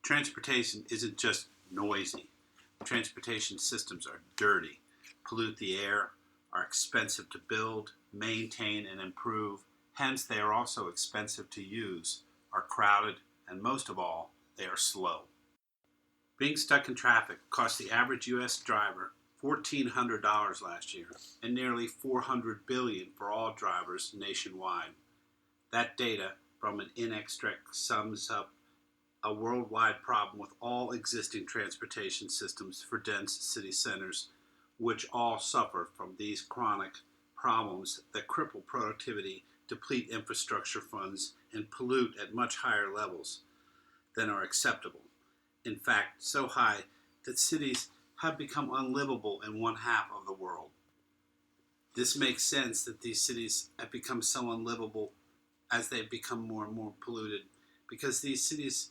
Transportation isn't just noisy. Transportation systems are dirty, pollute the air, are expensive to build, maintain, and improve. Hence, they are also expensive to use, are crowded, and most of all, they are slow. Being stuck in traffic cost the average U.S. driver $1,400 last year, and nearly $400 billion for all drivers nationwide. That data from an inextract sums up a worldwide problem with all existing transportation systems for dense city centers, which all suffer from these chronic problems that cripple productivity, deplete infrastructure funds, and pollute at much higher levels than are acceptable. In fact, so high that cities have become unlivable in one half of the world. This makes sense that these cities have become so unlivable as they've become more and more polluted, because these cities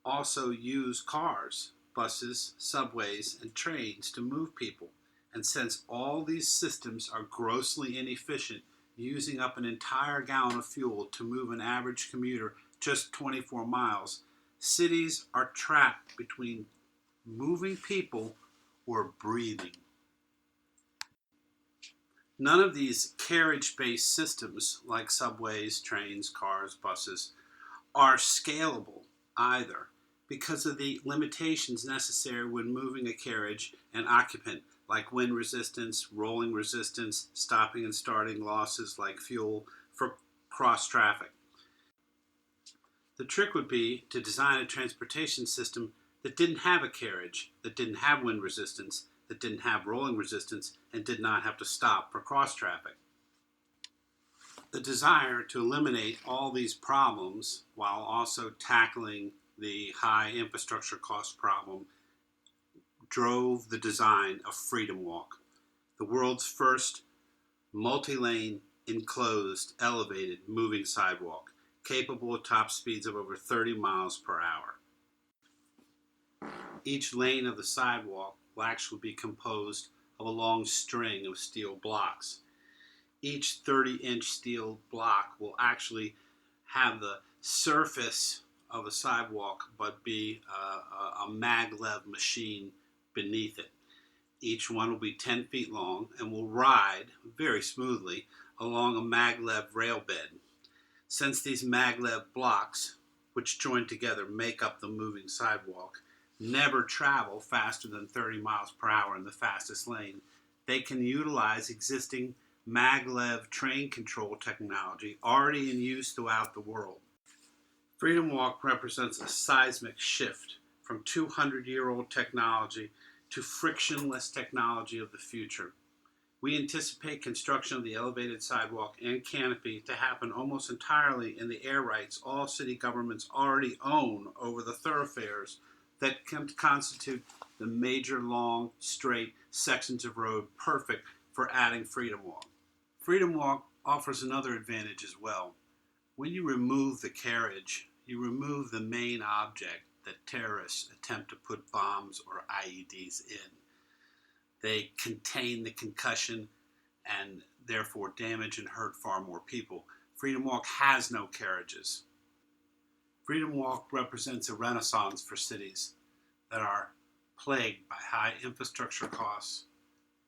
also use cars, buses, subways, and trains to move people. And since all these systems are grossly inefficient, using up an entire gallon of fuel to move an average commuter just 24 miles, cities are trapped between moving people or breathing. None of these carriage-based systems, like subways, trains, cars, buses, are scalable either, because of the limitations necessary when moving a carriage and occupant, like wind resistance, rolling resistance, stopping and starting losses like fuel for cross traffic. The trick would be to design a transportation system that didn't have a carriage, that didn't have wind resistance, that didn't have rolling resistance, and did not have to stop for cross traffic. The desire to eliminate all these problems while also tackling the high infrastructure cost problem drove the design of Freedomwalk, the world's first multi-lane, enclosed, elevated, moving sidewalk, capable of top speeds of over 30 miles per hour. Each lane of the sidewalk will actually be composed of a long string of steel blocks. Each 30-inch steel block will actually have the surface of a sidewalk but be a maglev machine beneath it. Each one will be 10 feet long and will ride very smoothly along a maglev rail bed. Since these maglev blocks, which join together make up the moving sidewalk, never travel faster than 30 miles per hour in the fastest lane, they can utilize existing maglev train control technology already in use throughout the world. Freedomwalk represents a seismic shift from 200-year-old technology to frictionless technology of the future. We anticipate construction of the elevated sidewalk and canopy to happen almost entirely in the air rights all city governments already own over the thoroughfares that can constitute the major long, straight sections of road perfect for adding Freedomwalk. Freedomwalk offers another advantage as well. When you remove the carriage, you remove the main object that terrorists attempt to put bombs or IEDs in. They contain the concussion and therefore damage and hurt far more people. Freedomwalk has no carriages. Freedomwalk represents a renaissance for cities that are plagued by high infrastructure costs,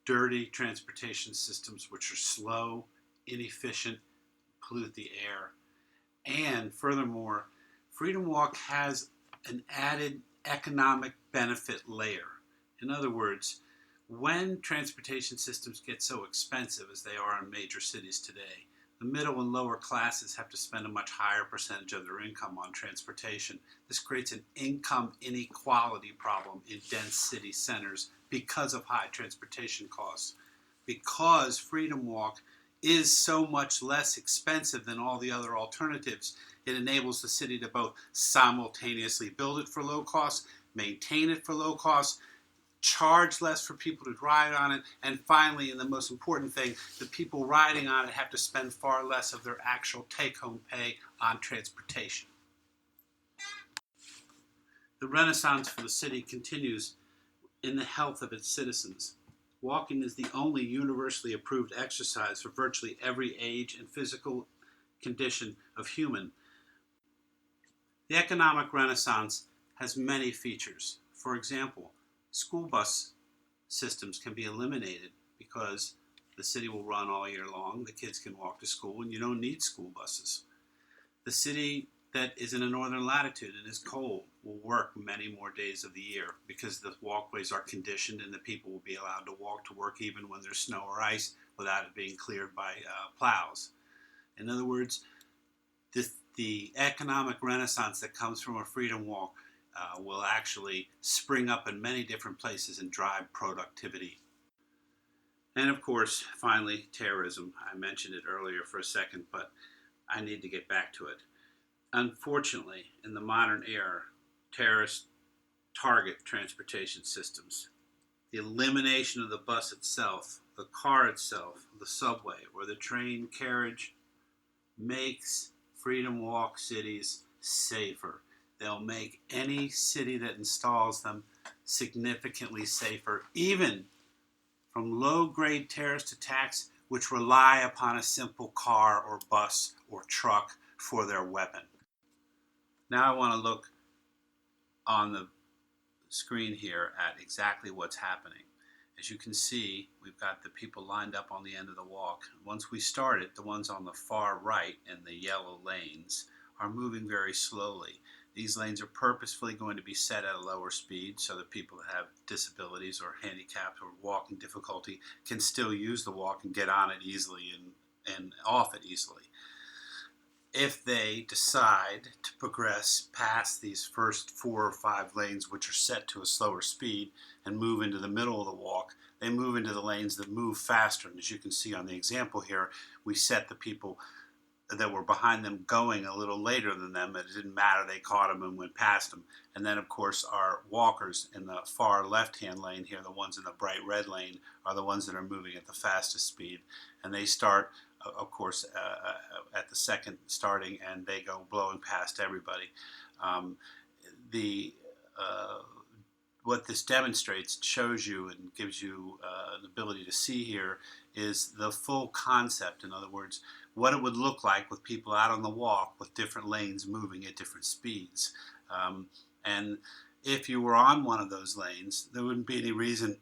dirty transportation systems which are slow, inefficient, pollute the air, and furthermore, Freedomwalk has an added economic benefit layer. In other words, when transportation systems get so expensive as they are in major cities today, the middle and lower classes have to spend a much higher percentage of their income on transportation. This creates an income inequality problem in dense city centers because of high transportation costs. Because Freedomwalk is so much less expensive than all the other alternatives, it enables the city to both simultaneously build it for low cost, maintain it for low cost, charge less for people to ride on it, and finally, and the most important thing, the people riding on it have to spend far less of their actual take-home pay on transportation. The renaissance for the city continues in the health of its citizens. Walking is the only universally approved exercise for virtually every age and physical condition of human. The economic renaissance has many features. For example, school bus systems can be eliminated because the city will run all year long, the kids can walk to school, and you don't need school buses. The city that is in a northern latitude and is cold will work many more days of the year because the walkways are conditioned and the people will be allowed to walk to work even when there's snow or ice without it being cleared by plows. In other words, the economic renaissance that comes from a freedom walk will actually spring up in many different places and drive productivity. And of course, finally, terrorism. I mentioned it earlier for a second, but I need to get back to it. Unfortunately, in the modern era, terrorists target transportation systems. The elimination of the bus itself, the car itself, the subway, or the train carriage makes Freedom Walk cities safer. They'll make any city that installs them significantly safer, even from low-grade terrorist attacks which rely upon a simple car or bus or truck for their weapon. Now I want to look on the screen here at exactly what's happening. As you can see, we've got the people lined up on the end of the walk. Once we start it, the ones on the far right in the yellow lanes are moving very slowly. These lanes are purposefully going to be set at a lower speed so that people that have disabilities or handicaps or walking difficulty can still use the walk and get on it easily and off it easily. If they decide to progress past these first 4 or 5 lanes, which are set to a slower speed, and move into the middle of the walk, they move into the lanes that move faster. And as you can see on the example here, we set the people that were behind them going a little later than them. It didn't matter. They caught them and went past them. And then, of course, our walkers in the far left-hand lane here, the ones in the bright red lane, are the ones that are moving at the fastest speed. And they start, of course, at the second starting, and they go blowing past everybody. What this demonstrates, shows you, and gives you an ability to see here is the full concept. In other words, what it would look like with people out on the walk with different lanes moving at different speeds. And if you were on one of those lanes, there wouldn't be any reason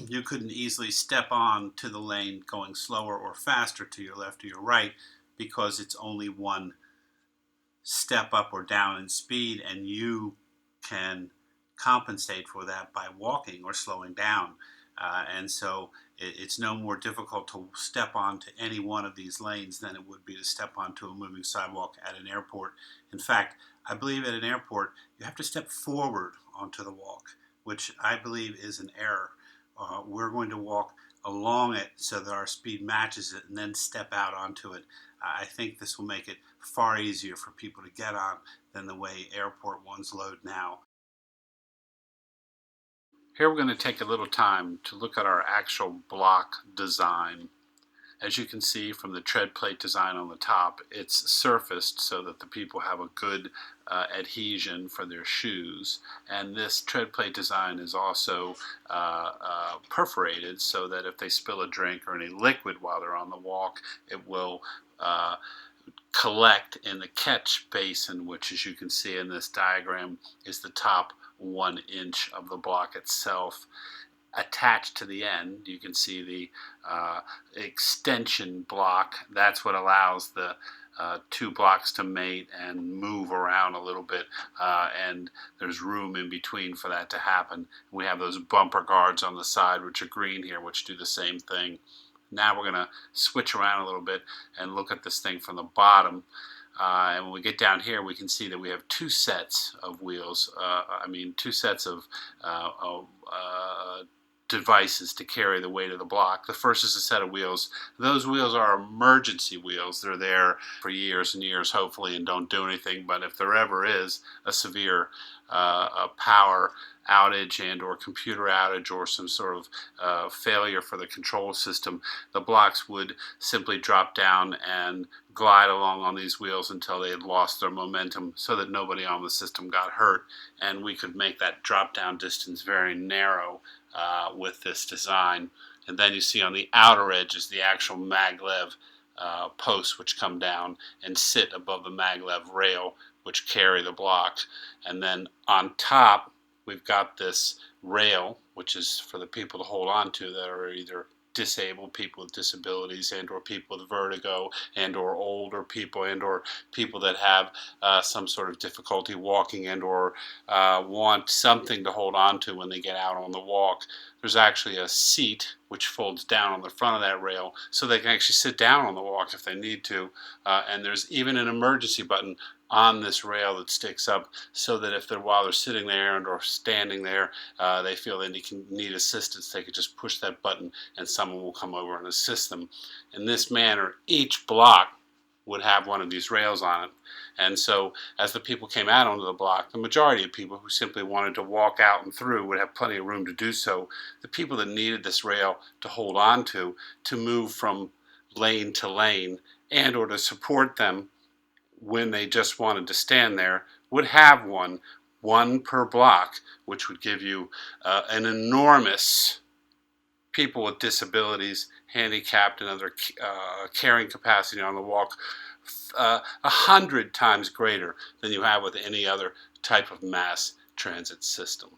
you couldn't easily step on to the lane going slower or faster to your left or your right, because it's only one step up or down in speed, and you can compensate for that by walking or slowing down. And so it's no more difficult to step onto any one of these lanes than it would be to step onto a moving sidewalk at an airport. In fact, I believe at an airport you have to step forward onto the walk, which I believe is an error. We're going to walk along it so that our speed matches it and then step out onto it. I think this will make it far easier for people to get on than the way airport ones load now. Here we're going to take a little time to look at our actual block design. As you can see from the tread plate design on the top, it's surfaced so that the people have a good adhesion for their shoes. And this tread plate design is also perforated so that if they spill a drink or any liquid while they're on the walk, it will collect in the catch basin, which, as you can see in this diagram, is the top 1 inch of the block itself. Attached to the end, you can see the extension block. That's what allows the 2 blocks to mate and move around a little bit, and there's room in between for that to happen. We have those bumper guards on the side, which are green here, which do the same thing. Now we're going to switch around a little bit and look at this thing from the bottom. And when we get down here, we can see that we have 2 sets of wheels. 2 sets of devices to carry the weight of the block. The first is a set of wheels. Those wheels are emergency wheels. They're there for years and years, hopefully, and don't do anything. But if there ever is a severe power outage and or computer outage or some sort of failure for the control system, the blocks would simply drop down and glide along on these wheels until they had lost their momentum so that nobody on the system got hurt. And we could make that drop down distance very narrow with this design. And then you see on the outer edge is the actual maglev posts, which come down and sit above the maglev rail, which carry the blocks. And then on top, we've got this rail, which is for the people to hold on to that are either disabled, people with disabilities, and or people with vertigo, and or older people, and or people that have some sort of difficulty walking, and or want something to hold on to when they get out on the walk. There's actually a seat which folds down on the front of that rail so they can actually sit down on the walk if they need to. And there's even an emergency button on this rail that sticks up so that if they're, while they're sitting there and or standing there, they feel they need assistance, they could just push that button and someone will come over and assist them. In this manner, each block would have one of these rails on it. And so as the people came out onto the block, the majority of people who simply wanted to walk out and through would have plenty of room to do so. The people that needed this rail to hold on to move from lane to lane and or to support them when they just wanted to stand there, would have one per block, which would give you an enormous, people with disabilities, handicapped, and other carrying capacity on the walk, 100 times greater than you have with any other type of mass transit system.